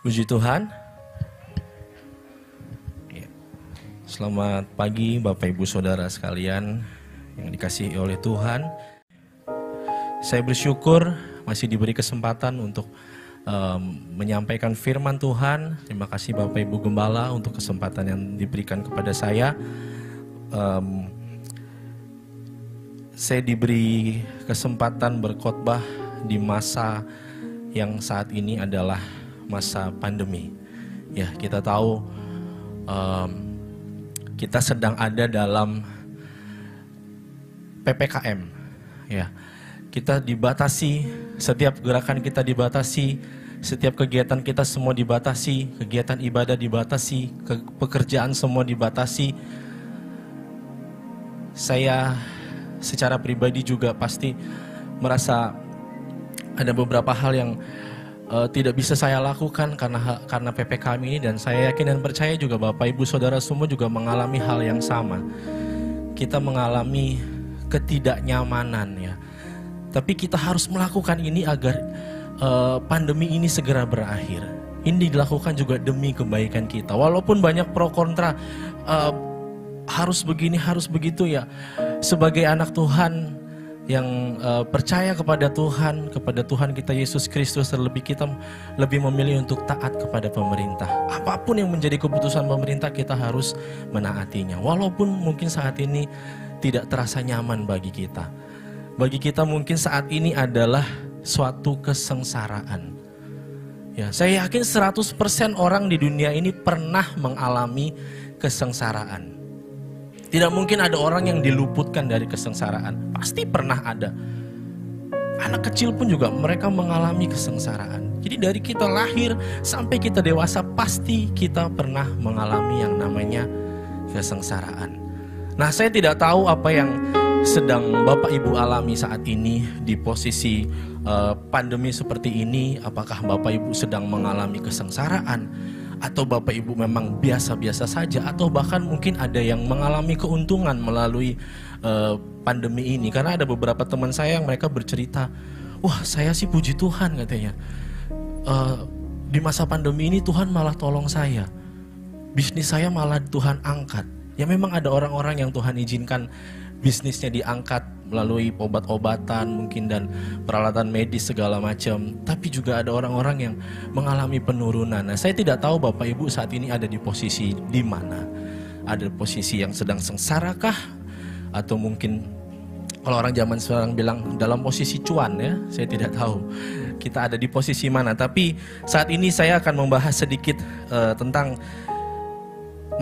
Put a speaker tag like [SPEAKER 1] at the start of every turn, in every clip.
[SPEAKER 1] Puji Tuhan. Selamat pagi Bapak Ibu Saudara sekalian yang dikasihi oleh Tuhan. Saya bersyukur masih diberi kesempatan untuk menyampaikan firman Tuhan. Terima kasih Bapak Ibu Gembala untuk kesempatan yang diberikan kepada saya. Saya diberi kesempatan berkhotbah di masa yang saat ini adalah masa pandemi. Ya, kita tahu kita sedang ada dalam PPKM. Ya, kita dibatasi, setiap gerakan kita dibatasi, setiap kegiatan kita semua dibatasi, kegiatan ibadah dibatasi, pekerjaan semua dibatasi. Saya secara pribadi juga pasti merasa ada beberapa hal yang tidak bisa saya lakukan karena PPKM ini, dan saya yakin dan percaya juga Bapak Ibu Saudara semua juga mengalami hal yang sama. Kita mengalami ketidaknyamanan ya. Tapi kita harus melakukan ini agar pandemi ini segera berakhir. Ini dilakukan juga demi kebaikan kita. Walaupun banyak pro kontra, harus begini, harus begitu ya. Sebagai anak Tuhan yang percaya kepada Tuhan kita Yesus Kristus, terlebih kita lebih memilih untuk taat kepada pemerintah. Apapun yang menjadi keputusan pemerintah, kita harus menaatinya. Walaupun mungkin saat ini tidak terasa nyaman bagi kita. Bagi kita mungkin saat ini adalah suatu kesengsaraan. Ya, saya yakin 100% orang di dunia ini pernah mengalami kesengsaraan. Tidak mungkin ada orang yang diluputkan dari kesengsaraan. Pasti pernah ada. Anak kecil pun juga mereka mengalami kesengsaraan. Jadi dari kita lahir sampai kita dewasa, pasti kita pernah mengalami yang namanya kesengsaraan. Nah, saya tidak tahu apa yang sedang Bapak Ibu alami saat ini di posisi pandemi seperti ini. Apakah Bapak Ibu sedang mengalami kesengsaraan, atau Bapak Ibu memang biasa-biasa saja, atau bahkan mungkin ada yang mengalami keuntungan melalui pandemi ini. Karena ada beberapa teman saya yang mereka bercerita, wah saya sih puji Tuhan katanya, di masa pandemi ini Tuhan malah tolong saya, bisnis saya malah Tuhan angkat. Ya memang ada orang-orang yang Tuhan izinkan bisnisnya diangkat melalui obat-obatan mungkin dan peralatan medis segala macam. Tapi juga ada orang-orang yang mengalami penurunan. Nah, saya tidak tahu Bapak Ibu saat ini ada di posisi di mana. Ada posisi yang sedang sengsarakah? Atau mungkin kalau orang zaman sekarang bilang dalam posisi cuan ya. Saya tidak tahu kita ada di posisi mana. Tapi saat ini saya akan membahas sedikit tentang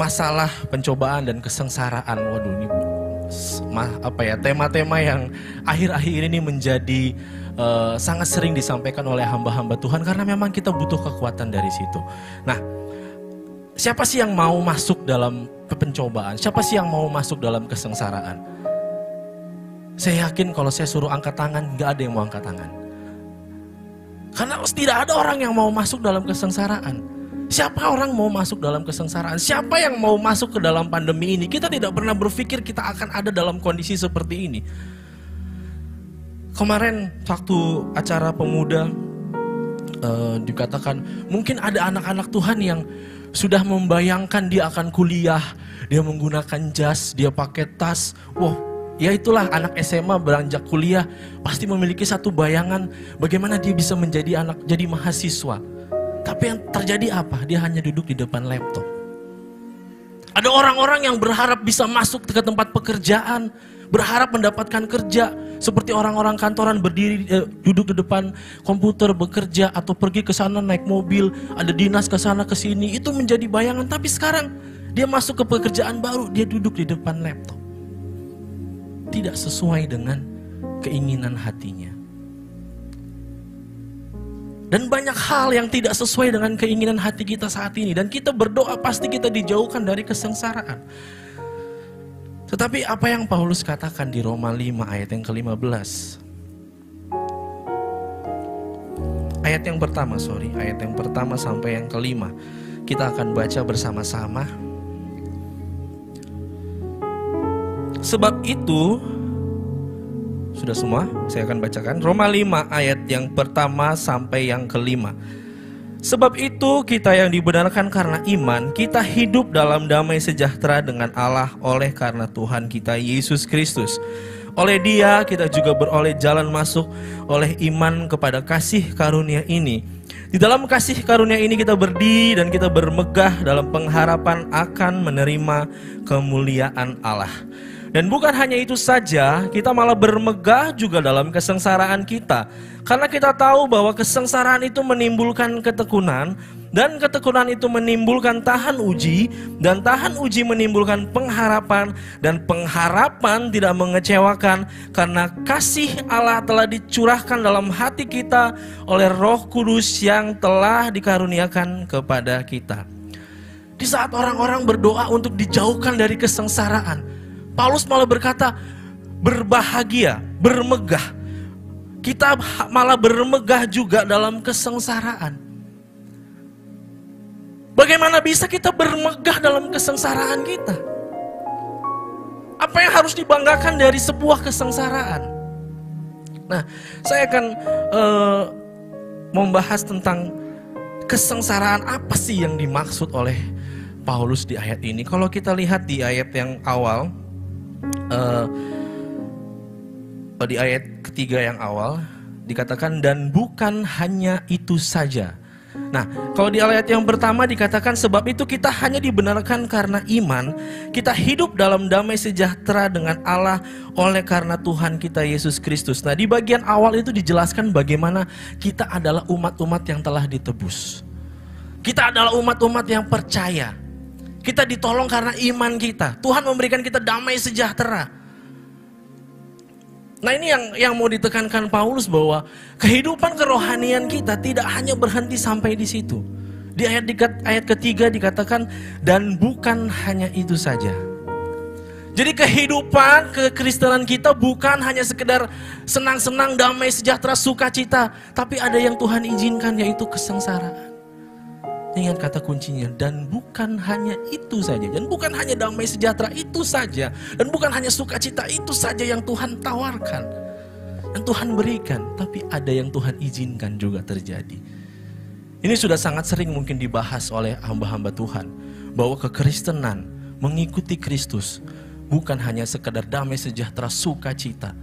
[SPEAKER 1] masalah pencobaan dan kesengsaraan. Waduh, ini tema-tema yang akhir-akhir ini menjadi sangat sering disampaikan oleh hamba-hamba Tuhan, karena memang kita butuh kekuatan dari situ. Nah, siapa sih yang mau masuk dalam pencobaan? Siapa sih yang mau masuk dalam kesengsaraan? Saya yakin kalau saya suruh angkat tangan, gak ada yang mau angkat tangan. Karena tidak ada orang yang mau masuk dalam kesengsaraan. Siapa orang mau masuk dalam kesengsaraan? Siapa yang mau masuk ke dalam pandemi ini? Kita tidak pernah berpikir kita akan ada dalam kondisi seperti ini. Kemarin waktu acara pemuda dikatakan mungkin ada anak-anak Tuhan yang sudah membayangkan dia akan kuliah, dia menggunakan jas, dia pakai tas. Wow, ya itulah anak SMA beranjak kuliah pasti memiliki satu bayangan bagaimana dia bisa jadi mahasiswa. Tapi yang terjadi apa? Dia hanya duduk di depan laptop. Ada orang-orang yang berharap bisa masuk ke tempat pekerjaan, berharap mendapatkan kerja, seperti orang-orang kantoran berdiri duduk di depan komputer bekerja, atau pergi ke sana naik mobil, ada dinas ke sana ke sini. Itu menjadi bayangan. Tapi sekarang dia masuk ke pekerjaan baru, dia duduk di depan laptop. Tidak sesuai dengan keinginan hatinya. Dan banyak hal yang tidak sesuai dengan keinginan hati kita saat ini. Dan kita berdoa pasti kita dijauhkan dari kesengsaraan. Tetapi apa yang Paulus katakan di Roma 5 ayat yang ke-15. Ayat yang pertama sampai yang ke-5. Kita akan baca bersama-sama. Sebab itu, sudah semua? Saya akan bacakan Roma 5 ayat yang pertama sampai yang ke-5. Sebab itu kita yang dibenarkan karena iman, kita hidup dalam damai sejahtera dengan Allah oleh karena Tuhan kita Yesus Kristus. Oleh Dia kita juga beroleh jalan masuk oleh iman kepada kasih karunia ini. Di dalam kasih karunia ini kita berdiri dan kita bermegah dalam pengharapan akan menerima kemuliaan Allah. Dan bukan hanya itu saja, kita malah bermegah juga dalam kesengsaraan kita. Karena kita tahu bahwa kesengsaraan itu menimbulkan ketekunan, dan ketekunan itu menimbulkan tahan uji, dan tahan uji menimbulkan pengharapan, dan pengharapan tidak mengecewakan karena kasih Allah telah dicurahkan dalam hati kita oleh Roh Kudus yang telah dikaruniakan kepada kita. Di saat orang-orang berdoa untuk dijauhkan dari kesengsaraan, Paulus malah berkata, berbahagia, bermegah. Kita malah bermegah juga dalam kesengsaraan. Bagaimana bisa kita bermegah dalam kesengsaraan kita? Apa yang harus dibanggakan dari sebuah kesengsaraan? Nah, saya akan membahas tentang kesengsaraan apa sih yang dimaksud oleh Paulus di ayat ini. Kalau kita lihat di ayat yang awal, di ayat ketiga yang awal dikatakan, dan bukan hanya itu saja. Nah, kalau di ayat yang pertama dikatakan, sebab itu kita hanya dibenarkan karena iman, kita hidup dalam damai sejahtera dengan Allah oleh karena Tuhan kita Yesus Kristus. Nah, di bagian awal itu dijelaskan bagaimana kita adalah umat-umat yang telah ditebus. Kita adalah umat-umat yang percaya. Kita ditolong karena iman kita. Tuhan memberikan kita damai sejahtera. Nah, ini yang mau ditekankan Paulus, bahwa kehidupan kerohanian kita tidak hanya berhenti sampai di situ. Di ayat ketiga dikatakan, dan bukan hanya itu saja. Jadi kehidupan kekristenan kita bukan hanya sekedar senang-senang, damai sejahtera, sukacita, tapi ada yang Tuhan izinkan, yaitu kesengsaraan. Ingat kata kuncinya, dan bukan hanya itu saja, dan bukan hanya damai sejahtera itu saja, dan bukan hanya sukacita itu saja yang Tuhan tawarkan, yang Tuhan berikan, tapi ada yang Tuhan izinkan juga terjadi. Ini sudah sangat sering mungkin dibahas oleh hamba-hamba Tuhan, bahwa kekristenan, mengikuti Kristus, bukan hanya sekedar damai sejahtera, sukacita,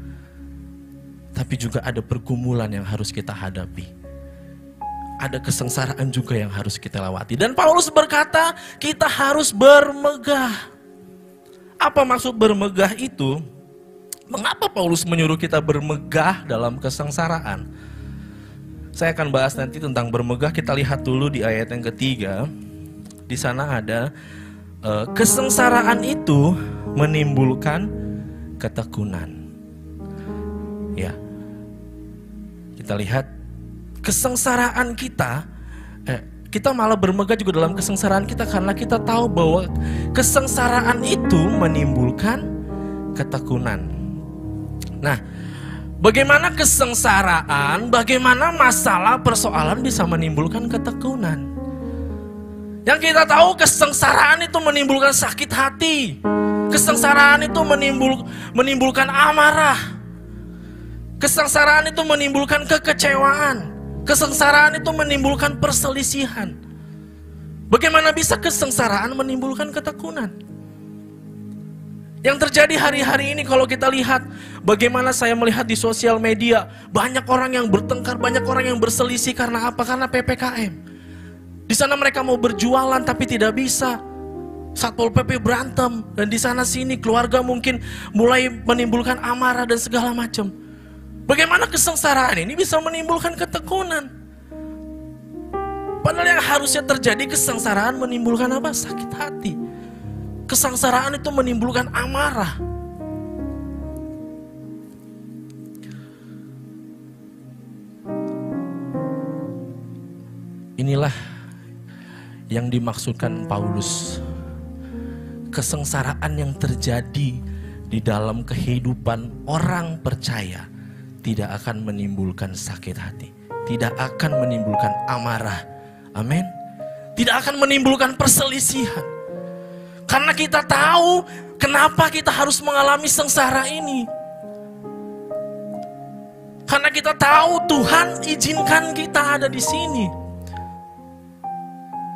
[SPEAKER 1] tapi juga ada pergumulan yang harus kita hadapi. Ada kesengsaraan juga yang harus kita lewati. Dan Paulus berkata, kita harus bermegah. Apa maksud bermegah itu? Mengapa Paulus menyuruh kita bermegah dalam kesengsaraan? Saya akan bahas nanti tentang bermegah. Kita lihat dulu di ayat yang ketiga. Di sana ada, kesengsaraan itu menimbulkan ketekunan. Ya, kita lihat. Kesengsaraan kita malah bermegah juga dalam kesengsaraan kita, karena kita tahu bahwa kesengsaraan itu menimbulkan ketekunan. Nah, bagaimana kesengsaraan, bagaimana masalah persoalan bisa menimbulkan ketekunan? Yang kita tahu, kesengsaraan itu menimbulkan sakit hati. Kesengsaraan itu menimbulkan amarah. Kesengsaraan itu menimbulkan kekecewaan. Kesengsaraan itu menimbulkan perselisihan. Bagaimana bisa kesengsaraan menimbulkan ketekunan? Yang terjadi hari-hari ini, kalau kita lihat bagaimana saya melihat di sosial media, banyak orang yang bertengkar, banyak orang yang berselisih karena apa? Karena PPKM. Di sana mereka mau berjualan tapi tidak bisa. Satpol PP berantem, dan di sana sini keluarga mungkin mulai menimbulkan amarah dan segala macam. Bagaimana kesengsaraan ini bisa menimbulkan ketekunan? Padahal yang harusnya terjadi, kesengsaraan menimbulkan apa? Sakit hati. Kesengsaraan itu menimbulkan amarah. Inilah yang dimaksudkan Paulus. Kesengsaraan yang terjadi di dalam kehidupan orang percaya tidak akan menimbulkan sakit hati, tidak akan menimbulkan amarah. Amin. Tidak akan menimbulkan perselisihan. Karena kita tahu kenapa kita harus mengalami sengsara ini. Karena kita tahu Tuhan izinkan kita ada di sini.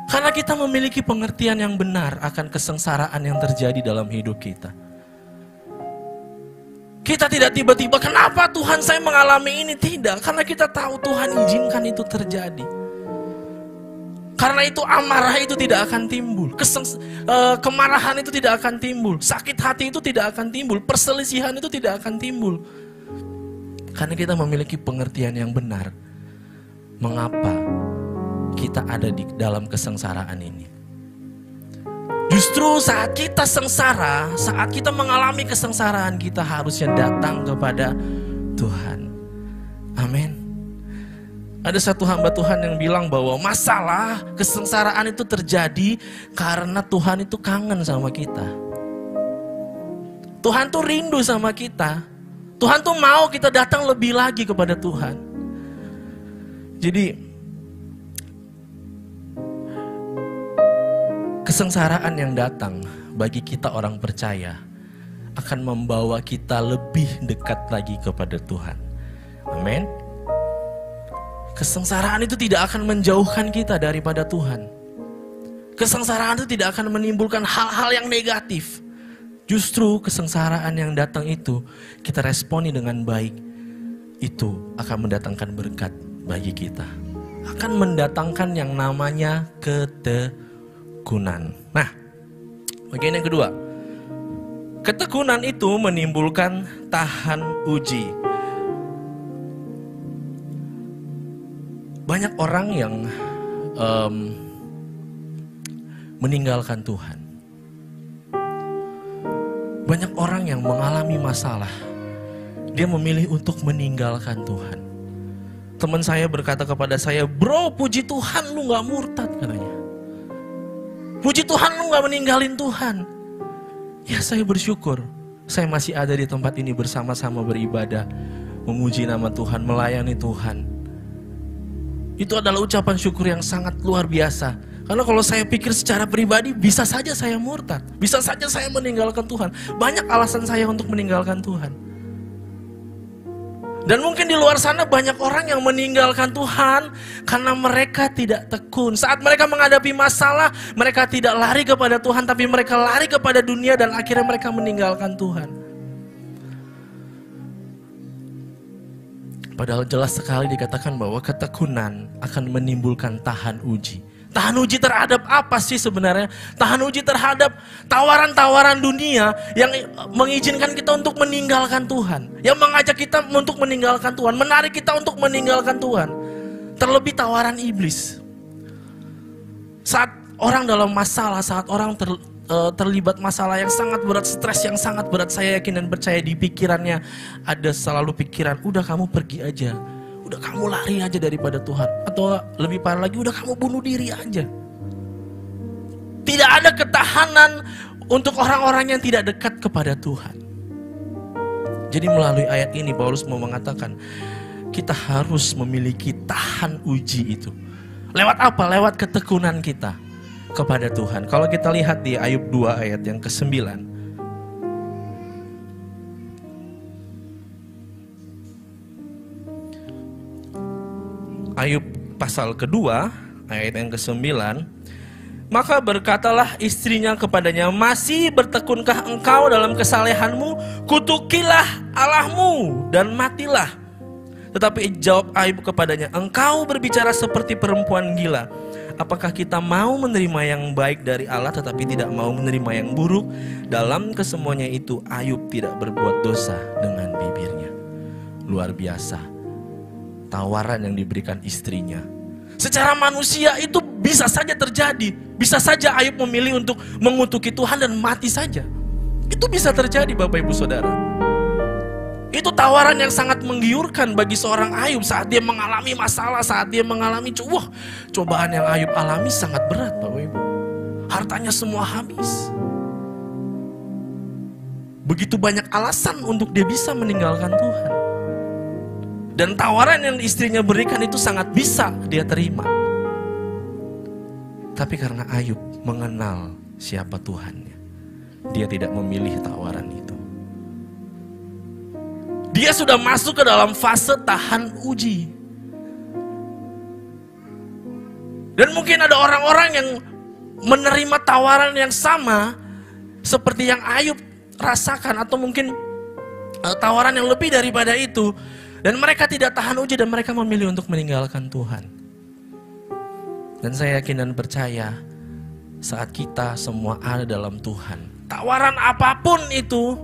[SPEAKER 1] Karena kita memiliki pengertian yang benar akan kesengsaraan yang terjadi dalam hidup kita. Kita tidak tiba-tiba, kenapa Tuhan saya mengalami ini? Tidak, karena kita tahu Tuhan izinkan itu terjadi. Karena itu amarah itu tidak akan timbul, kemarahan itu tidak akan timbul, sakit hati itu tidak akan timbul, perselisihan itu tidak akan timbul. Karena kita memiliki pengertian yang benar, mengapa kita ada di dalam kesengsaraan ini. Justru saat kita sengsara, saat kita mengalami kesengsaraan, kita harusnya datang kepada Tuhan. Amin. Ada satu hamba Tuhan yang bilang bahwa masalah kesengsaraan itu terjadi karena Tuhan itu kangen sama kita. Tuhan tuh rindu sama kita. Tuhan tuh mau kita datang lebih lagi kepada Tuhan. Jadi kesengsaraan yang datang bagi kita orang percaya akan membawa kita lebih dekat lagi kepada Tuhan. Amin. Kesengsaraan itu tidak akan menjauhkan kita daripada Tuhan. Kesengsaraan itu tidak akan menimbulkan hal-hal yang negatif. Justru kesengsaraan yang datang itu kita responi dengan baik. Itu akan mendatangkan berkat bagi kita. Akan mendatangkan yang namanya ketekunan. Nah, bagian yang kedua. Ketekunan itu menimbulkan tahan uji. Banyak orang yang meninggalkan Tuhan. Banyak orang yang mengalami masalah. Dia memilih untuk meninggalkan Tuhan. Teman saya berkata kepada saya, bro, puji Tuhan lu gak murtad katanya. Puji Tuhan lu gak meninggalin Tuhan. Ya, saya bersyukur. Saya masih ada di tempat ini bersama-sama beribadah, memuji nama Tuhan, melayani Tuhan. Itu adalah ucapan syukur yang sangat luar biasa. Karena kalau saya pikir secara pribadi, bisa saja saya murtad. Bisa saja saya meninggalkan Tuhan. Banyak alasan saya untuk meninggalkan Tuhan. Dan mungkin di luar sana banyak orang yang meninggalkan Tuhan karena mereka tidak tekun. Saat mereka menghadapi masalah, mereka tidak lari kepada Tuhan, tapi mereka lari kepada dunia dan akhirnya mereka meninggalkan Tuhan. Padahal jelas sekali dikatakan bahwa ketekunan akan menimbulkan tahan uji. Tahan uji terhadap apa sih sebenarnya? Tahan uji terhadap tawaran-tawaran dunia yang mengizinkan kita untuk meninggalkan Tuhan. Yang mengajak kita untuk meninggalkan Tuhan, menarik kita untuk meninggalkan Tuhan. Terlebih tawaran iblis. Saat orang dalam masalah, saat orang terlibat masalah yang sangat berat, stres yang sangat berat, saya yakin dan percaya di pikirannya ada selalu pikiran, udah kamu pergi aja. Udah kamu lari aja daripada Tuhan. Atau lebih parah lagi, udah kamu bunuh diri aja. Tidak ada ketahanan untuk orang-orang yang tidak dekat kepada Tuhan. Jadi melalui ayat ini Paulus mau mengatakan, kita harus memiliki tahan uji itu. Lewat apa? Lewat ketekunan kita kepada Tuhan. Kalau kita lihat di Ayub 2 ayat yang ke-9. Ayub pasal kedua, ayat yang ke-9. Maka berkatalah istrinya kepadanya, masih bertekunkah engkau dalam kesalehanmu? Kutukilah Allahmu dan matilah. Tetapi jawab Ayub kepadanya, engkau berbicara seperti perempuan gila. Apakah kita mau menerima yang baik dari Allah tetapi tidak mau menerima yang buruk? Dalam kesemuanya itu Ayub tidak berbuat dosa dengan bibirnya. Luar biasa tawaran yang diberikan istrinya. Secara manusia itu bisa saja terjadi. Bisa saja Ayub memilih untuk mengutuki Tuhan dan mati saja. Itu bisa terjadi Bapak Ibu Saudara. Itu tawaran yang sangat menggiurkan bagi seorang Ayub saat dia mengalami masalah, saat dia mengalami cobaan yang Ayub alami sangat berat Bapak Ibu. Hartanya semua habis. Begitu banyak alasan untuk dia bisa meninggalkan Tuhan. Dan tawaran yang istrinya berikan itu sangat bisa dia terima. Tapi karena Ayub mengenal siapa Tuhannya, dia tidak memilih tawaran itu. Dia sudah masuk ke dalam fase tahan uji. Dan mungkin ada orang-orang yang menerima tawaran yang sama seperti yang Ayub rasakan, atau mungkin tawaran yang lebih daripada itu, dan mereka tidak tahan uji dan mereka memilih untuk meninggalkan Tuhan. Dan saya yakin dan percaya saat kita semua ada dalam Tuhan, tawaran apapun itu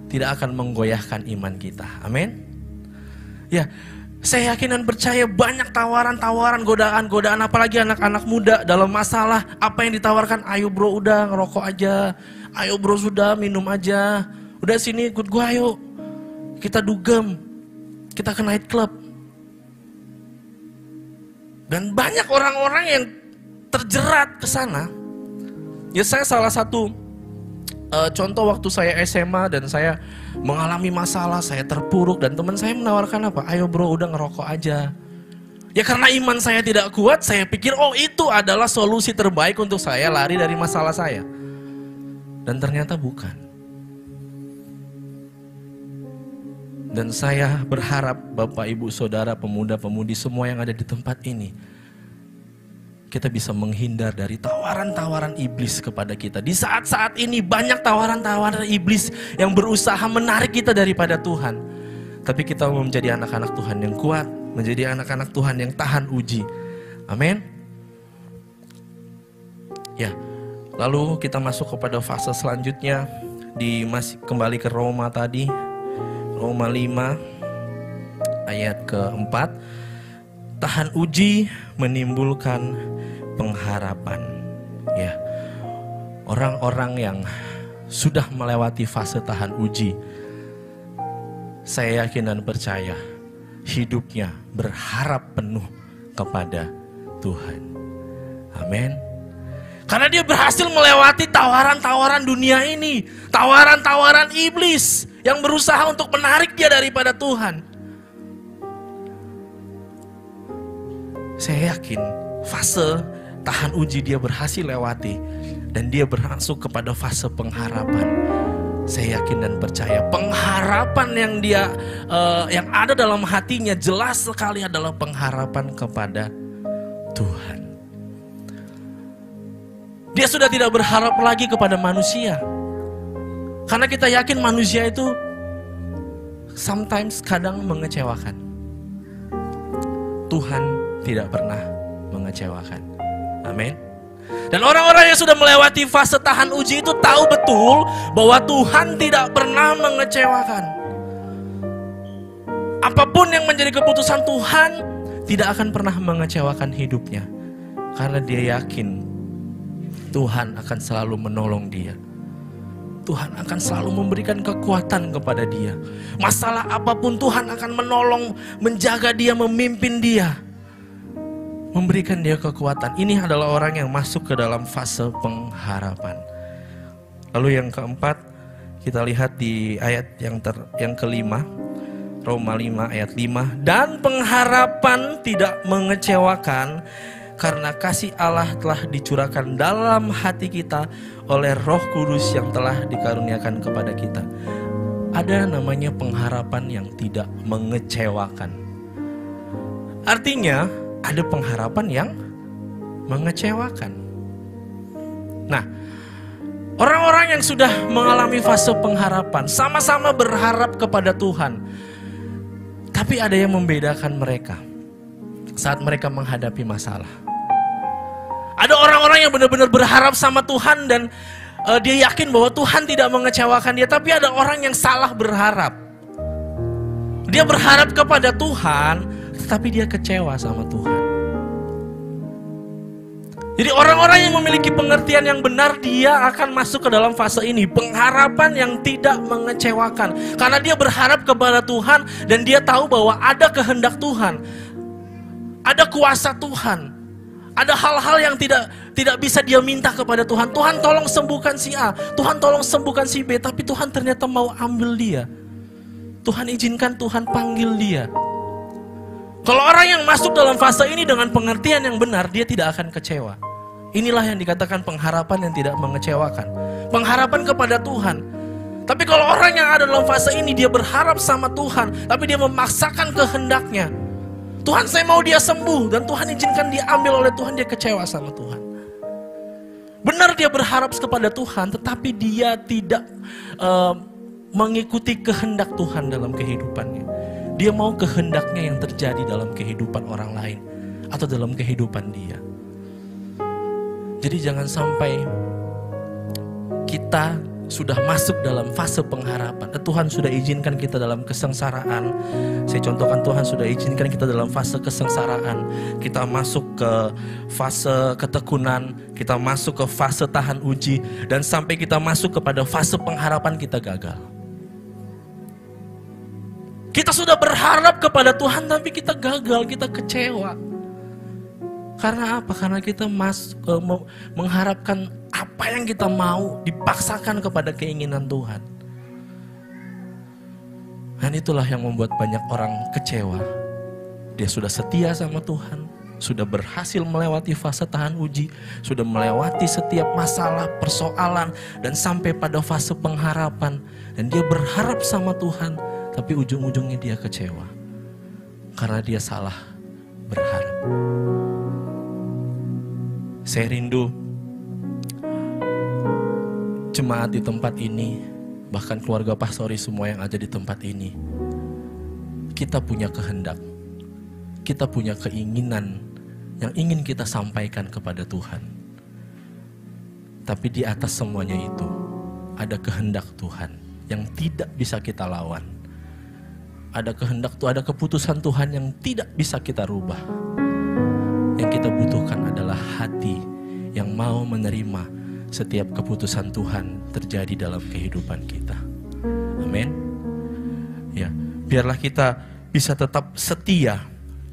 [SPEAKER 1] tidak akan menggoyahkan iman kita. Amin. Ya, saya yakin dan percaya banyak tawaran-tawaran, godaan-godaan, apalagi anak-anak muda dalam masalah. Apa yang ditawarkan, ayo bro udah ngerokok aja, ayo bro sudah minum aja, udah sini ikut gua ayo, kita dugem, kita ke night club. Dan banyak orang-orang yang terjerat ke sana. Ya, saya salah satu contoh waktu saya SMA dan saya mengalami masalah, saya terpuruk dan teman saya menawarkan apa? Ayo bro udah ngerokok aja. Ya karena iman saya tidak kuat, saya pikir oh itu adalah solusi terbaik untuk saya lari dari masalah saya. Dan ternyata bukan. Dan saya berharap Bapak Ibu Saudara, pemuda-pemudi semua yang ada di tempat ini, kita bisa menghindar dari tawaran-tawaran iblis kepada kita. Di saat-saat ini banyak tawaran-tawaran iblis yang berusaha menarik kita daripada Tuhan. Tapi kita mau menjadi anak-anak Tuhan yang kuat, menjadi anak-anak Tuhan yang tahan uji. Amin. Ya, lalu kita masuk kepada fase selanjutnya, masih kembali ke Roma tadi. Roma 5 ayat keempat. Tahan uji menimbulkan pengharapan. Ya, orang-orang yang sudah melewati fase tahan uji, saya yakin dan percaya hidupnya berharap penuh kepada Tuhan. Amin. Karena dia berhasil melewati tawaran-tawaran dunia ini, tawaran-tawaran iblis yang berusaha untuk menarik dia daripada Tuhan. Saya yakin fase tahan uji dia berhasil lewati dan dia bermasuk kepada fase pengharapan. Saya yakin dan percaya pengharapan yang yang ada dalam hatinya jelas sekali adalah pengharapan kepada Tuhan. Dia sudah tidak berharap lagi kepada manusia. Karena kita yakin manusia itu sometimes kadang mengecewakan. Tuhan tidak pernah mengecewakan. Amin. Dan orang-orang yang sudah melewati fase tahan uji itu tahu betul bahwa Tuhan tidak pernah mengecewakan. Apapun yang menjadi keputusan Tuhan tidak akan pernah mengecewakan hidupnya. Karena dia yakin Tuhan akan selalu menolong dia. Tuhan akan selalu memberikan kekuatan kepada dia. Masalah apapun Tuhan akan menolong, menjaga dia, memimpin dia, memberikan dia kekuatan. Ini adalah orang yang masuk ke dalam fase pengharapan. Lalu yang keempat, kita lihat di ayat yang kelima, Roma 5 ayat 5. Dan pengharapan tidak mengecewakan, karena kasih Allah telah dicurahkan dalam hati kita oleh Roh Kudus yang telah dikaruniakan kepada kita. Ada namanya pengharapan yang tidak mengecewakan. Artinya ada pengharapan yang mengecewakan. Nah, orang-orang yang sudah mengalami fase pengharapan sama-sama berharap kepada Tuhan. Tapi ada yang membedakan mereka saat mereka menghadapi masalah. Ada orang-orang yang benar-benar berharap sama Tuhan dan dia yakin bahwa Tuhan tidak mengecewakan dia. Tapi ada orang yang salah berharap. Dia berharap kepada Tuhan, tetapi dia kecewa sama Tuhan. Jadi orang-orang yang memiliki pengertian yang benar, dia akan masuk ke dalam fase ini, pengharapan yang tidak mengecewakan. Karena dia berharap kepada Tuhan dan dia tahu bahwa ada kehendak Tuhan, ada kuasa Tuhan. Ada hal-hal yang tidak bisa dia minta kepada Tuhan. Tuhan tolong sembuhkan si A, Tuhan tolong sembuhkan si B, tapi Tuhan ternyata mau ambil dia. Tuhan izinkan, Tuhan panggil dia. Kalau orang yang masuk dalam fase ini dengan pengertian yang benar, dia tidak akan kecewa. Inilah yang dikatakan pengharapan yang tidak mengecewakan. Pengharapan kepada Tuhan. Tapi kalau orang yang ada dalam fase ini, dia berharap sama Tuhan, tapi dia memaksakan kehendaknya. Tuhan saya mau dia sembuh, dan Tuhan izinkan dia ambil oleh Tuhan, dia kecewa sama Tuhan. Benar dia berharap kepada Tuhan, tetapi dia tidak mengikuti kehendak Tuhan dalam kehidupannya. Dia mau kehendaknya yang terjadi dalam kehidupan orang lain atau dalam kehidupan dia. Jadi jangan sampai kita sudah masuk dalam fase pengharapan. Tuhan sudah izinkan kita dalam kesengsaraan. Saya contohkan, Tuhan sudah izinkan kita dalam fase kesengsaraan. Kita masuk ke fase ketekunan, kita masuk ke fase tahan uji, dan sampai kita masuk kepada fase pengharapan, kita gagal. Kita sudah berharap kepada Tuhan tapi kita gagal, kita kecewa. Karena apa? Karena kita mengharapkan apa yang kita mau dipaksakan kepada keinginan Tuhan. Dan itulah yang membuat banyak orang kecewa. Dia sudah setia sama Tuhan, sudah berhasil melewati fase tahan uji, sudah melewati setiap masalah, persoalan, dan sampai pada fase pengharapan. Dan dia berharap sama Tuhan, tapi ujung-ujungnya dia kecewa. Karena dia salah berharap. Saya rindu jemaat di tempat ini, bahkan keluarga pastori semua yang ada di tempat ini, kita punya kehendak, kita punya keinginan yang ingin kita sampaikan kepada Tuhan. Tapi di atas semuanya itu ada kehendak Tuhan yang tidak bisa kita lawan. Ada kehendak Tuhan, ada keputusan Tuhan yang tidak bisa kita rubah. Yang kita butuhkan adalah hati yang mau menerima setiap keputusan Tuhan terjadi dalam kehidupan kita. Amin. Ya, biarlah kita bisa tetap setia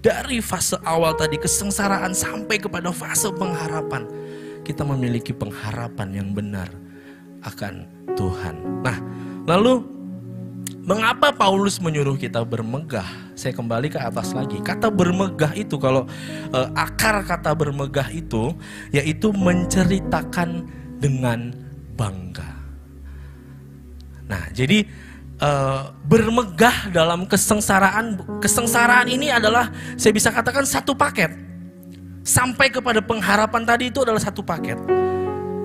[SPEAKER 1] dari fase awal tadi kesengsaraan sampai kepada fase pengharapan. Kita memiliki pengharapan yang benar akan Tuhan. Nah, lalu mengapa Paulus menyuruh kita bermegah? Saya kembali ke atas lagi. Kata bermegah itu, kalau akar kata bermegah itu yaitu menceritakan dengan bangga. Nah, jadi bermegah dalam kesengsaraan ini adalah, saya bisa katakan, satu paket. Sampai kepada pengharapan tadi itu adalah satu paket.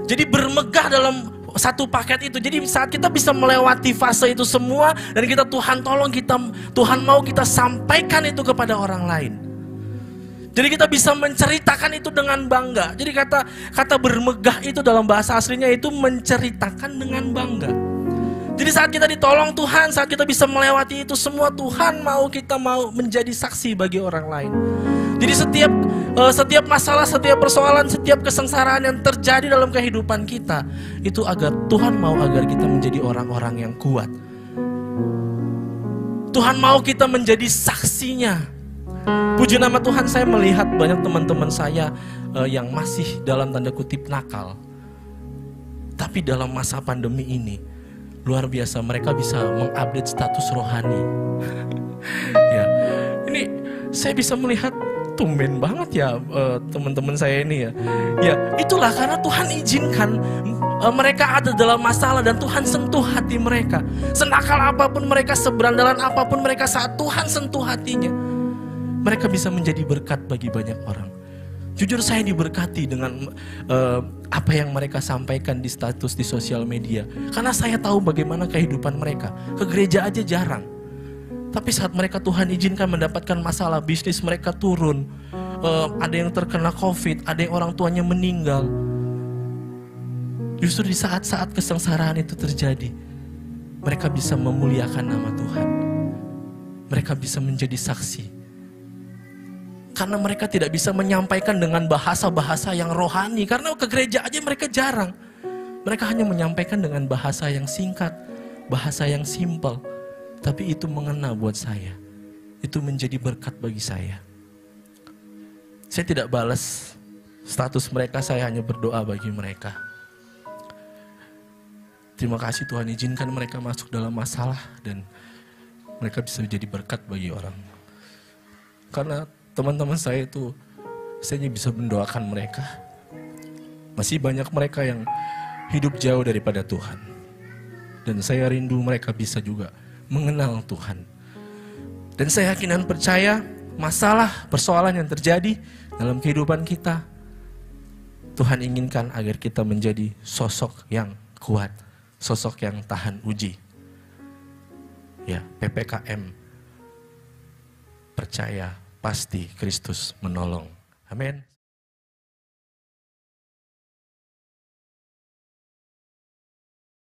[SPEAKER 1] Jadi bermegah dalam satu paket itu. Jadi saat kita bisa melewati fase itu semua, dan kita, Tuhan tolong kita, Tuhan mau kita sampaikan itu kepada orang lain. Jadi kita bisa menceritakan itu dengan bangga. Jadi kata bermegah itu dalam bahasa aslinya itu menceritakan dengan bangga. Jadi saat kita ditolong Tuhan, saat kita bisa melewati itu semua, Tuhan mau kita mau menjadi saksi bagi orang lain. Jadi setiap masalah, setiap persoalan, setiap kesengsaraan yang terjadi dalam kehidupan kita, itu agar Tuhan mau agar kita menjadi orang-orang yang kuat. Tuhan mau kita menjadi saksinya. Puji nama Tuhan, saya melihat banyak teman-teman saya yang masih dalam tanda kutip nakal. Tapi dalam masa pandemi ini, luar biasa, mereka bisa mengupdate status rohani. Ya, ini saya bisa melihat tumben banget ya teman-teman saya ini ya. Ya, itulah karena Tuhan izinkan mereka ada dalam masalah dan Tuhan sentuh hati mereka. Senakal apapun mereka, seberandalan apapun mereka, saat Tuhan sentuh hatinya, mereka bisa menjadi berkat bagi banyak orang. Jujur saya diberkati dengan apa yang mereka sampaikan di status di sosial media. Karena saya tahu bagaimana kehidupan mereka. Ke gereja aja jarang. Tapi saat mereka Tuhan izinkan mendapatkan masalah, bisnis mereka turun. Ada yang terkena COVID, ada yang orang tuanya meninggal. Justru di saat-saat kesengsaraan itu terjadi, mereka bisa memuliakan nama Tuhan. Mereka bisa menjadi saksi. Karena mereka tidak bisa menyampaikan dengan bahasa-bahasa yang rohani. Karena ke gereja aja mereka jarang. Mereka hanya menyampaikan dengan bahasa yang singkat, bahasa yang simpel. Tapi itu mengena buat saya. Itu menjadi berkat bagi saya. Saya tidak balas status mereka, saya hanya berdoa bagi mereka. Terima kasih Tuhan, izinkan mereka masuk dalam masalah dan mereka bisa menjadi berkat bagi orang. Karena teman-teman saya itu, saya hanya bisa mendoakan mereka. Masih banyak mereka yang hidup jauh daripada Tuhan. Dan saya rindu mereka bisa juga mengenal Tuhan. Dan saya yakin dan percaya masalah, persoalan yang terjadi dalam kehidupan kita, Tuhan inginkan agar kita menjadi sosok yang kuat, sosok yang tahan uji. Ya, PPKM, percaya pasti Kristus menolong. Amin.